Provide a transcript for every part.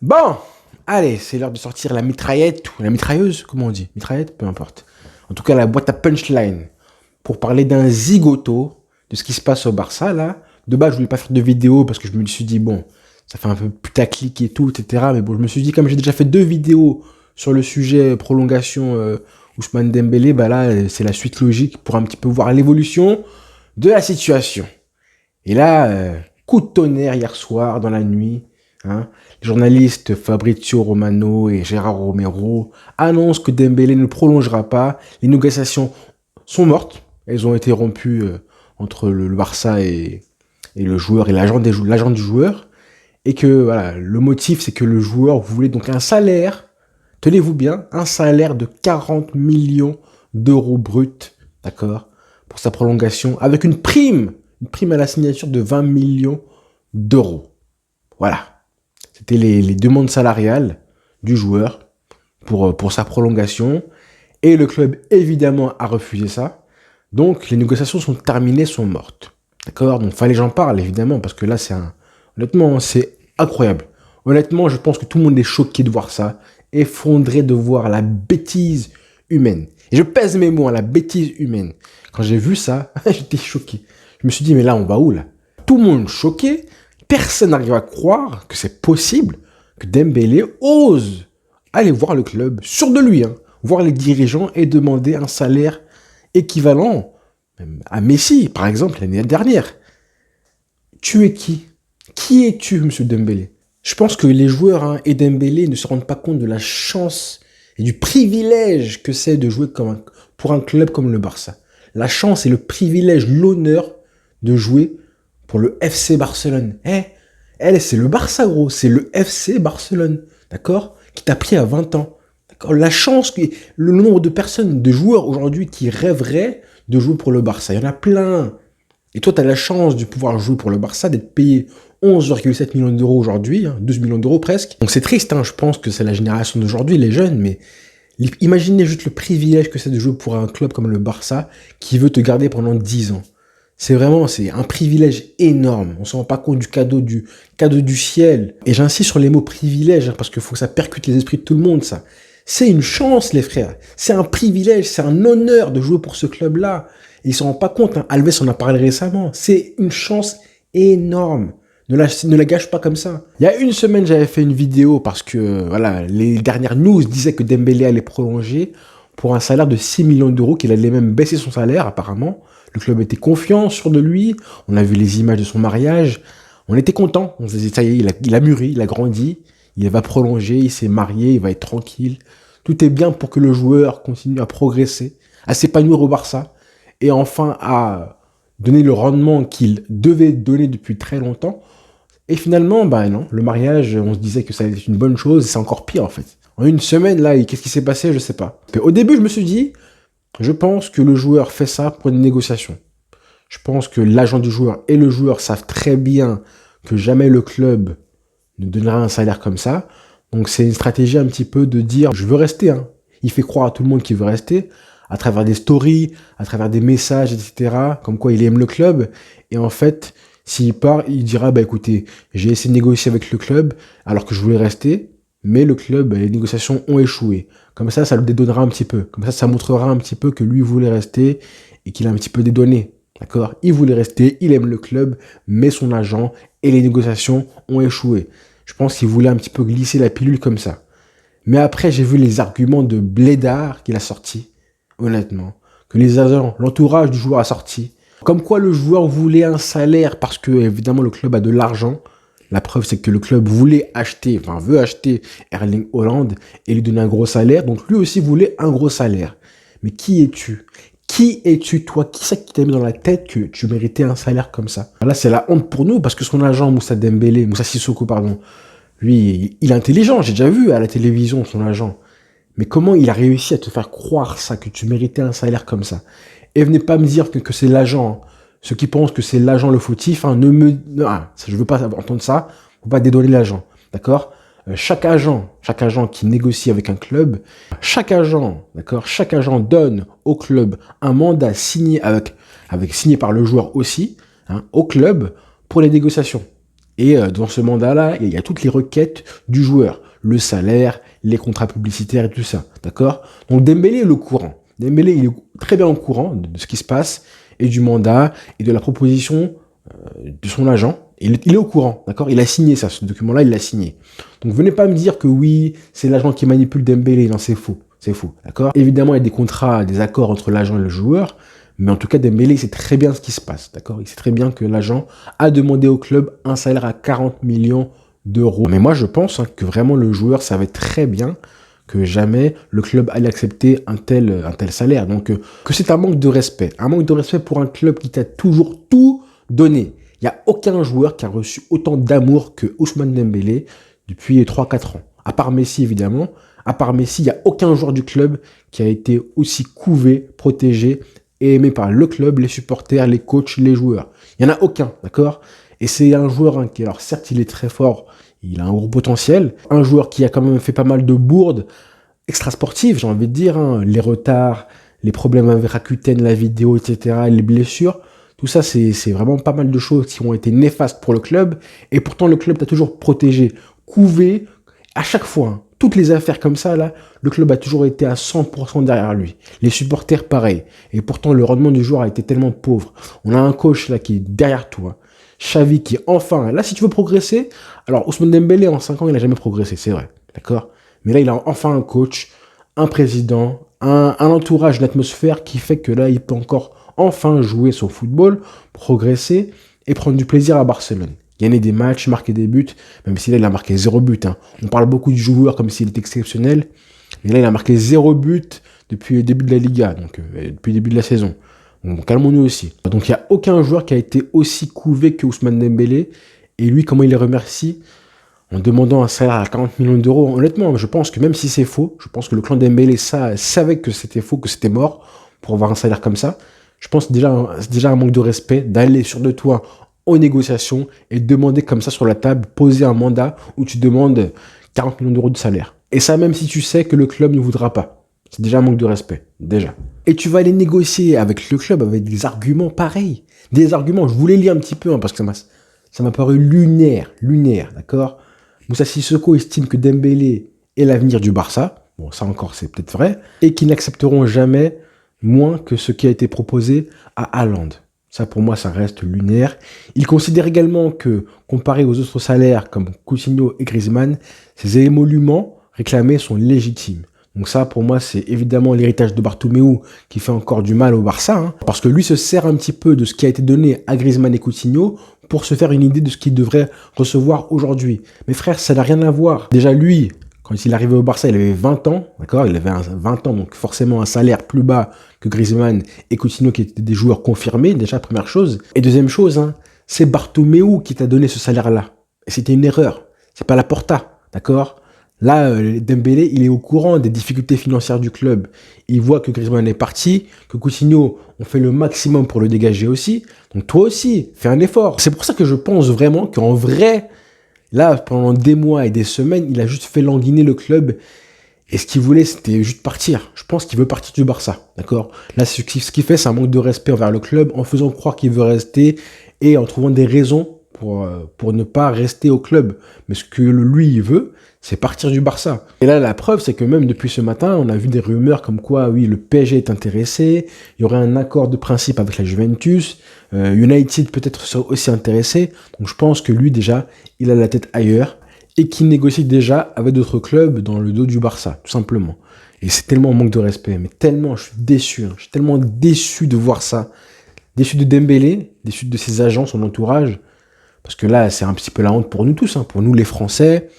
Bon, allez, c'est l'heure de sortir la mitraillette ou la mitrailleuse, comment on dit? Mitraillette, peu importe. En tout cas, la boîte à punchline pour parler d'un zigoto, de ce qui se passe au Barça là. De base, je voulais pas faire de vidéo parce que je me suis dit bon, ça fait un peu putaclic et tout, etc. Mais bon, je me suis dit comme j'ai déjà fait 2 vidéos sur le sujet prolongation Ousmane Dembélé, bah là, c'est la suite logique pour un petit peu voir l'évolution de la situation. Et là, coup de tonnerre hier soir, dans la nuit, hein, les journalistes Fabrizio Romano et Gérard Romero annoncent que Dembélé ne prolongera pas. Les négociations sont mortes. Elles ont été rompues entre le Barça et le joueur et l'agent du joueur. Et que voilà, le motif, c'est que le joueur voulait donc un salaire, tenez-vous bien, un salaire de 40 millions d'euros bruts, d'accord, pour sa prolongation, avec une prime à la signature de 20 millions d'euros. Voilà. C'était les demandes salariales du joueur pour sa prolongation. Et le club, évidemment, a refusé ça. Donc, les négociations sont terminées, sont mortes. D'accord? Donc, fallait que j'en parle, évidemment, parce que là, honnêtement, c'est incroyable. Honnêtement, je pense que tout le monde est choqué de voir ça, effondré de voir la bêtise humaine. Et je pèse mes mots, la bêtise humaine. Quand j'ai vu ça, j'étais choqué. Je me suis dit, mais là, on va où, là? Tout le monde choqué. Personne n'arrive à croire que c'est possible que Dembélé ose aller voir le club, sûr de lui, hein, voir les dirigeants et demander un salaire équivalent même à Messi, par exemple, l'année dernière. Tu es qui? Qui es-tu, monsieur Dembélé? Je pense que les joueurs et Dembélé ne se rendent pas compte de la chance et du privilège que c'est de jouer pour un club comme le Barça. La chance et le privilège, l'honneur de jouer pour le FC Barcelone. C'est le Barça, gros. C'est le FC Barcelone. D'accord? Qui t'a pris à 20 ans. D'accord? La chance, le nombre de personnes, de joueurs aujourd'hui qui rêveraient de jouer pour le Barça. Il y en a plein. Et toi, tu as la chance de pouvoir jouer pour le Barça, d'être payé 11,7 millions d'euros aujourd'hui, 12 millions d'euros presque. Donc c'est triste, je pense que c'est la génération d'aujourd'hui, les jeunes, mais imaginez juste le privilège que c'est de jouer pour un club comme le Barça qui veut te garder pendant 10 ans. C'est un privilège énorme. On ne se rend pas compte du cadeau du ciel. Et j'insiste sur les mots privilège, parce qu'il faut que ça percute les esprits de tout le monde, ça. C'est une chance, les frères. C'est un privilège, c'est un honneur de jouer pour ce club-là. Et ils ne se rendent pas compte. Alves en a parlé récemment. C'est une chance énorme. Ne la gâche pas comme ça. Il y a une semaine, j'avais fait une vidéo parce que voilà, les dernières news disaient que Dembélé allait prolonger pour un salaire de 6 millions d'euros, qu'il allait même baisser son salaire apparemment. Le club était confiant, sûr de lui. On a vu les images de son mariage. On était content. On se disait, ça y est, il a mûri, il a grandi. Il va prolonger, il s'est marié, il va être tranquille. Tout est bien pour que le joueur continue à progresser, à s'épanouir au Barça et enfin à donner le rendement qu'il devait donner depuis très longtemps. Et finalement, non, le mariage, on se disait que ça allait être une bonne chose, et c'est encore pire en fait. En une semaine, là, qu'est-ce qui s'est passé? Je sais pas. Au début, je me suis dit, je pense que le joueur fait ça pour une négociation. Je pense que l'agent du joueur et le joueur savent très bien que jamais le club ne donnera un salaire comme ça. Donc c'est une stratégie un petit peu de dire, je veux rester. Il fait croire à tout le monde qu'il veut rester, à travers des stories, à travers des messages, etc. Comme quoi il aime le club. Et en fait, s'il part, il dira, écoutez, j'ai essayé de négocier avec le club alors que je voulais rester, mais le club, les négociations ont échoué. Comme ça le dédonnera un petit peu. Comme ça montrera un petit peu que lui voulait rester et qu'il a un petit peu dédonné. D'accord? Il voulait rester, il aime le club, mais son agent et les négociations ont échoué. Je pense qu'il voulait un petit peu glisser la pilule comme ça. Mais après, j'ai vu les arguments de blédard qu'il a sortis, honnêtement. Que les agents, l'entourage du joueur a sorti. Comme quoi le joueur voulait un salaire parce que, évidemment, le club a de l'argent. La preuve, c'est que le club veut acheter Erling Haaland et lui donner un gros salaire. Donc lui aussi voulait un gros salaire. Mais qui es-tu? Qui es-tu, toi? Qui c'est qui t'a mis dans la tête que tu méritais un salaire comme ça? Là, c'est la honte pour nous parce que son agent, Moussa Sissoko, lui, il est intelligent. J'ai déjà vu à la télévision son agent. Mais comment il a réussi à te faire croire ça, que tu méritais un salaire comme ça? Et venez pas me dire que c'est l'agent. Ceux qui pensent que c'est l'agent le fautif, je veux pas entendre ça. Faut pas dédouaner l'agent, d'accord? Chaque agent qui négocie avec un club, chaque agent donne au club un mandat signé signé par le joueur aussi, au club pour les négociations. Et dans ce mandat-là, il y a toutes les requêtes du joueur. Le salaire, les contrats publicitaires et tout ça. D'accord? Donc Dembélé est au courant. Dembélé, il est très bien au courant de ce qui se passe et du mandat et de la proposition de son agent. Il est au courant, d'accord? Il a signé ça, ce document-là, il l'a signé. Donc venez pas me dire que oui, c'est l'agent qui manipule Dembélé. Non, c'est faux. C'est faux, d'accord? Évidemment, il y a des contrats, des accords entre l'agent et le joueur, mais en tout cas, Dembélé, il sait très bien ce qui se passe, d'accord? Il sait très bien que l'agent a demandé au club un salaire à 40 millions d'euros. Mais moi, je pense que vraiment le joueur savait très bien que jamais le club allait accepter un tel salaire. Donc, que c'est un manque de respect. Un manque de respect pour un club qui t'a toujours tout donné. Il n'y a aucun joueur qui a reçu autant d'amour que Ousmane Dembélé depuis 3-4 ans. À part Messi, évidemment. À part Messi, il n'y a aucun joueur du club qui a été aussi couvé, protégé et aimé par le club, les supporters, les coachs, les joueurs. Il n'y en a aucun, d'accord? Et c'est un joueur qui, alors certes, il est très fort, il a un gros potentiel. Un joueur qui a quand même fait pas mal de bourdes extrasportives, j'ai envie de dire, hein, les retards, les problèmes avec Rakuten, la vidéo, etc., les blessures. Tout ça, c'est vraiment pas mal de choses qui ont été néfastes pour le club. Et pourtant, le club t'a toujours protégé, couvé, à chaque fois. Hein. Toutes les affaires comme ça, là, le club a toujours été à 100% derrière lui. Les supporters, pareil. Et pourtant, le rendement du joueur a été tellement pauvre. On a un coach, là, qui est derrière toi. Xavi, qui, enfin, là, si tu veux progresser, alors, Ousmane Dembélé, en 5 ans, il n'a jamais progressé, c'est vrai. D'accord? Mais là, il a enfin un coach, un président, un entourage, l'atmosphère qui fait que là, il peut encore enfin jouer son football, progresser et prendre du plaisir à Barcelone. Gagner des matchs, marquer des buts, même si là, il a marqué 0 but. Hein. On parle beaucoup du joueur comme s'il était exceptionnel, mais là, il a marqué 0 but depuis le début de la Liga, donc depuis le début de la saison. Donc, calmons-nous aussi. Donc, il n'y a aucun joueur qui a été aussi couvé que Ousmane Dembélé, et lui, comment il les remercie en demandant un salaire à 40 millions d'euros. Honnêtement, je pense que même si c'est faux, je pense que le clan Dembélé savait que c'était faux, que c'était mort, pour avoir un salaire comme ça. Je pense que c'est déjà un manque de respect d'aller sur de toi en négociation et demander comme ça sur la table, poser un mandat où tu demandes 40 millions d'euros de salaire. Et ça, même si tu sais que le club ne voudra pas. C'est déjà un manque de respect, déjà. Et tu vas aller négocier avec le club avec des arguments pareils. Des arguments, je voulais lire un petit peu, hein, parce que ça m'a paru lunaire, d'accord? Moussa Sissoko estime que Dembélé est l'avenir du Barça. Bon, ça encore, c'est peut-être vrai. Et qu'ils n'accepteront jamais moins que ce qui a été proposé à Haaland. Ça, pour moi, ça reste lunaire. Il considère également que, comparé aux autres salaires comme Coutinho et Griezmann, ces émoluments réclamés sont légitimes. Donc ça, pour moi, c'est évidemment l'héritage de Bartomeu qui fait encore du mal au Barça, hein, parce que lui se sert un petit peu de ce qui a été donné à Griezmann et Coutinho pour se faire une idée de ce qu'il devrait recevoir aujourd'hui. Mais frère, ça n'a rien à voir. Déjà, lui, quand il est arrivé au Barça, il avait 20 ans, d'accord? Il avait 20 ans, donc forcément un salaire plus bas que Griezmann et Coutinho, qui étaient des joueurs confirmés, déjà, première chose. Et deuxième chose, hein, c'est Bartomeu qui t'a donné ce salaire-là. Et c'était une erreur. C'est pas la Porta, d'accord? Là, Dembélé, il est au courant des difficultés financières du club. Il voit que Griezmann est parti, que Coutinho, on fait le maximum pour le dégager aussi. Donc toi aussi, fais un effort. C'est pour ça que je pense vraiment qu'en vrai, là, pendant des mois et des semaines, il a juste fait languiner le club. Et ce qu'il voulait, c'était juste partir. Je pense qu'il veut partir du Barça, d'accord? Là, ce qu'il fait, c'est un manque de respect envers le club, en faisant croire qu'il veut rester et en trouvant des raisons pour ne pas rester au club. Mais ce que lui, il veut, c'est partir du Barça. Et là, la preuve, c'est que même depuis ce matin, on a vu des rumeurs comme quoi, oui, le PSG est intéressé, il y aurait un accord de principe avec la Juventus, United peut-être serait aussi intéressé. Donc je pense que lui, déjà, il a la tête ailleurs et qu'il négocie déjà avec d'autres clubs dans le dos du Barça, tout simplement. Et c'est tellement un manque de respect, mais tellement, je suis déçu. Hein. Je suis tellement déçu de voir ça. Déçu de Dembélé, déçu de ses agents, son entourage. Parce que là, c'est un petit peu la honte pour nous tous, hein, pour nous les Français,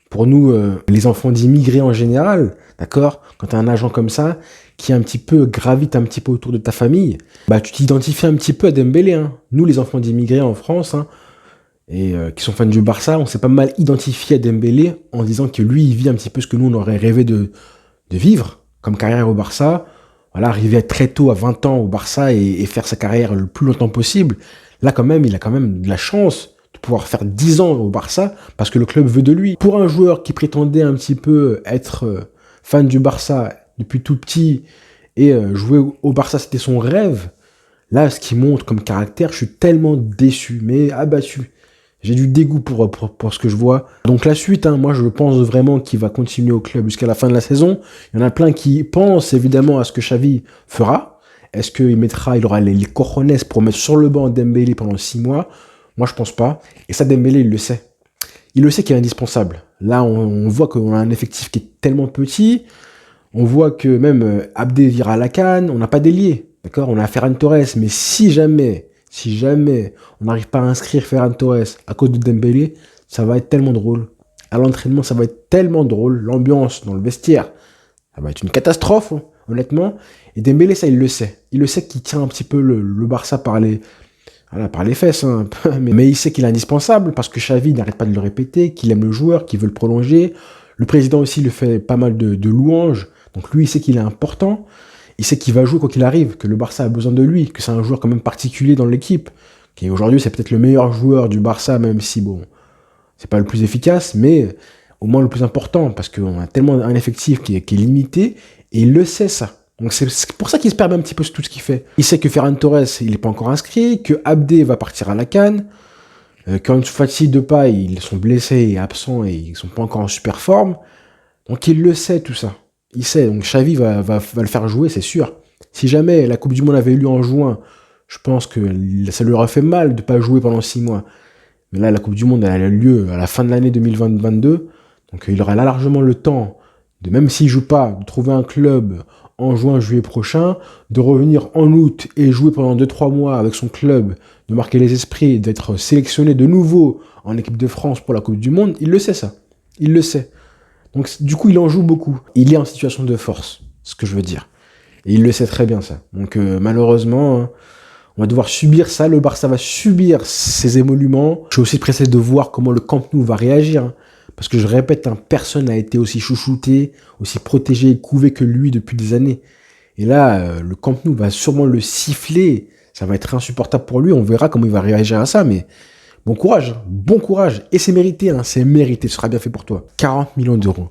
pour nous les enfants d'immigrés en général, d'accord? Quand tu as un agent comme ça, qui un petit peu gravite un petit peu autour de ta famille, bah tu t'identifies un petit peu à Dembélé. Hein. Nous, les enfants d'immigrés en France, hein, et qui sont fans du Barça, on s'est pas mal identifié à Dembélé en disant que lui, il vit un petit peu ce que nous, on aurait rêvé de vivre comme carrière au Barça. Voilà, arriver très tôt, à 20 ans au Barça et faire sa carrière le plus longtemps possible. Là, quand même, il a quand même de la chance de pouvoir faire 10 ans au Barça parce que le club veut de lui. Pour un joueur qui prétendait un petit peu être fan du Barça depuis tout petit et jouer au Barça, c'était son rêve. Là, ce qu'il montre comme caractère, je suis tellement déçu, mais abattu. J'ai du dégoût pour ce que je vois. Donc la suite, hein, moi je pense vraiment qu'il va continuer au club jusqu'à la fin de la saison. Il y en a plein qui pensent évidemment à ce que Xavi fera. Est-ce il aura les cojones pour mettre sur le banc Dembélé pendant 6 mois? Moi je pense pas. Et ça Dembélé il le sait. Il le sait qu'il est indispensable. Là on voit qu'on a un effectif qui est tellement petit. On voit que même Abdé vira à la CAN, on n'a pas d'ailier. D'accord? On a Ferran Torres, mais si jamais on n'arrive pas à inscrire Ferran Torres à cause de Dembélé, ça va être tellement drôle. À l'entraînement, ça va être tellement drôle. L'ambiance dans le vestiaire, ça va être une catastrophe, hein, honnêtement. Et Dembélé, ça, il le sait. Il le sait qu'il tient un petit peu le Barça par les fesses. Hein. Mais il sait qu'il est indispensable parce que Xavi n'arrête pas de le répéter, qu'il aime le joueur, qu'il veut le prolonger. Le président aussi lui fait pas mal de louanges. Donc lui, il sait qu'il est important. Il sait qu'il va jouer quoi qu'il arrive, que le Barça a besoin de lui, que c'est un joueur quand même particulier dans l'équipe, qui aujourd'hui c'est peut-être le meilleur joueur du Barça, même si bon, c'est pas le plus efficace, mais au moins le plus important, parce qu'on a tellement un effectif qui est limité, et il le sait ça. Donc c'est pour ça qu'il se perd un petit peu tout ce qu'il fait. Il sait que Ferran Torres, il n'est pas encore inscrit, que Abdé va partir à la CAN, qu'Ansu Fati, Depay, ils sont blessés et absents et ils sont pas encore en super forme. Donc il le sait tout ça. Il sait, donc Xavi va le faire jouer, c'est sûr. Si jamais la Coupe du Monde avait eu lieu en juin, je pense que ça lui aurait fait mal de ne pas jouer pendant 6 mois. Mais là, la Coupe du Monde, elle a lieu à la fin de l'année 2022. Donc il aura largement le temps, de même s'il ne joue pas, de trouver un club en juin, juillet prochain, de revenir en août et jouer pendant 2-3 mois avec son club, de marquer les esprits, d'être sélectionné de nouveau en équipe de France pour la Coupe du Monde. Il le sait ça. Il le sait. Donc du coup, il en joue beaucoup. Il est en situation de force, ce que je veux dire. Et il le sait très bien, ça. Donc malheureusement, hein, on va devoir subir ça. Le Barça va subir ces émoluments. Je suis aussi pressé de voir comment le Camp Nou va réagir. Hein, parce que je répète, hein, personne n'a été aussi chouchouté, aussi protégé et couvé que lui depuis des années. Et là, le Camp Nou va sûrement le siffler. Ça va être insupportable pour lui. On verra comment il va réagir à ça, mais... Bon courage, hein. Bon courage. Et c'est mérité, hein, c'est mérité, ce sera bien fait pour toi. 40 millions d'euros.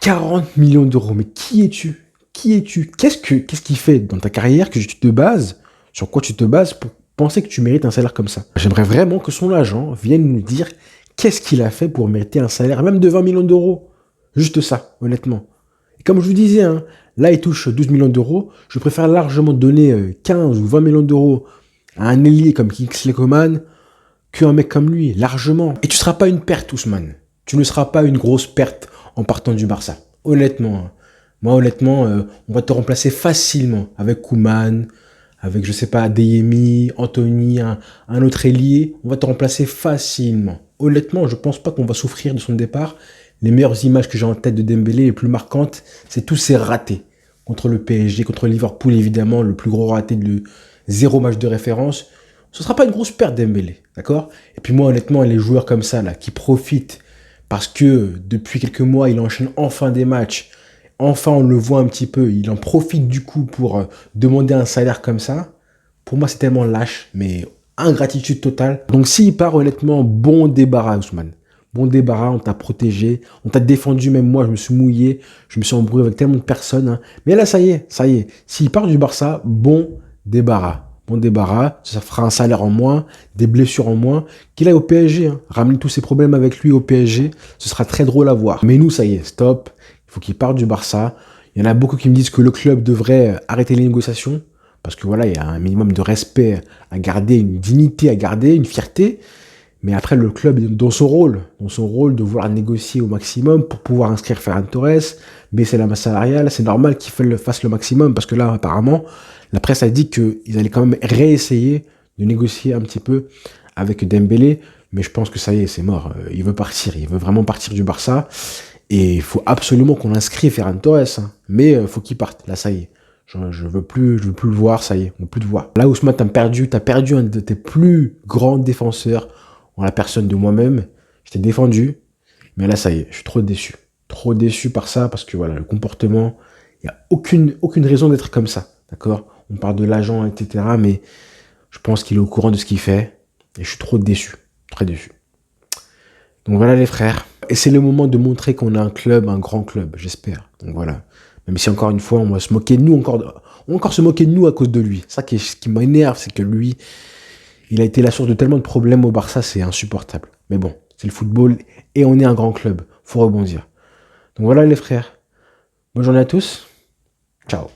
40 millions d'euros, mais qui es-tu? Qui es-tu? Qu'est-ce qui fait dans ta carrière que tu te bases, sur quoi tu te bases pour penser que tu mérites un salaire comme ça? J'aimerais vraiment que son agent vienne nous dire qu'est-ce qu'il a fait pour mériter un salaire, même de 20 millions d'euros. Juste ça, honnêtement. Et comme je vous disais, hein, là il touche 12 millions d'euros, je préfère largement donner 15 ou 20 millions d'euros à un ailier comme Kingsley Coman, qu'un mec comme lui, largement. Et tu ne seras pas une perte, Ousmane. Tu ne seras pas une grosse perte en partant du Barça. Honnêtement. Hein. Moi, honnêtement, on va te remplacer facilement avec Koeman, avec, je sais pas, Adeyemi, Anthony, un autre ailier. On va te remplacer facilement. Honnêtement, je pense pas qu'on va souffrir de son départ. Les meilleures images que j'ai en tête de Dembélé, les plus marquantes, c'est tous ces ratés. Contre le PSG, contre Liverpool, évidemment, le plus gros raté de 0 match de référence. Ce sera pas une grosse perte Dembélé, d'accord? Et puis moi, honnêtement, les joueurs comme ça, là, qui profitent parce que depuis quelques mois, il enchaîne enfin des matchs. Enfin, on le voit un petit peu. Il en profite du coup pour demander un salaire comme ça. Pour moi, c'est tellement lâche, mais ingratitude totale. Donc s'il part, honnêtement, bon débarras, Ousmane. Bon débarras, on t'a protégé, on t'a défendu, même moi, je me suis mouillé, je me suis embrouillé avec tellement de personnes. Hein. Mais là, ça y est. S'il part du Barça, bon débarras. Bon débarras, ça fera un salaire en moins, des blessures en moins, qu'il aille au PSG, hein. Ramener tous ses problèmes avec lui au PSG, ce sera très drôle à voir. Mais nous, ça y est, stop, il faut qu'il parte du Barça. Il y en a beaucoup qui me disent que le club devrait arrêter les négociations, parce que voilà, il y a un minimum de respect à garder, une dignité à garder, une fierté. Mais après, le club est dans son rôle de vouloir négocier au maximum pour pouvoir inscrire Ferran Torres, baisser la masse salariale. C'est normal qu'il fasse le maximum, parce que là, apparemment, la presse a dit qu'ils allaient quand même réessayer de négocier un petit peu avec Dembélé, mais je pense que ça y est, c'est mort. Il veut partir, il veut vraiment partir du Barça, et il faut absolument qu'on inscrive Ferran Torres, hein. Mais il faut qu'il parte, là ça y est. Je veux plus le voir, ça y est, on veut plus le voir. Là, Ousmane, t'as perdu un de tes plus grands défenseurs, en la personne de moi-même. Je t'ai défendu, mais là ça y est, je suis trop déçu. Trop déçu par ça, parce que voilà, le comportement, il n'y a aucune raison d'être comme ça, d'accord? On parle de l'agent, etc. Mais je pense qu'il est au courant de ce qu'il fait. Et je suis trop déçu. Très déçu. Donc voilà les frères. Et c'est le moment de montrer qu'on a un club, un grand club, j'espère. Donc voilà. Même si encore une fois, on va se moquer de nous, on va encore se moquer de nous à cause de lui. Ça qui m'énerve, c'est que lui, Il a été la source de tellement de problèmes au Barça, c'est insupportable. Mais bon, c'est le football et on est un grand club. Faut rebondir. Donc voilà les frères. Bonne journée à tous. Ciao.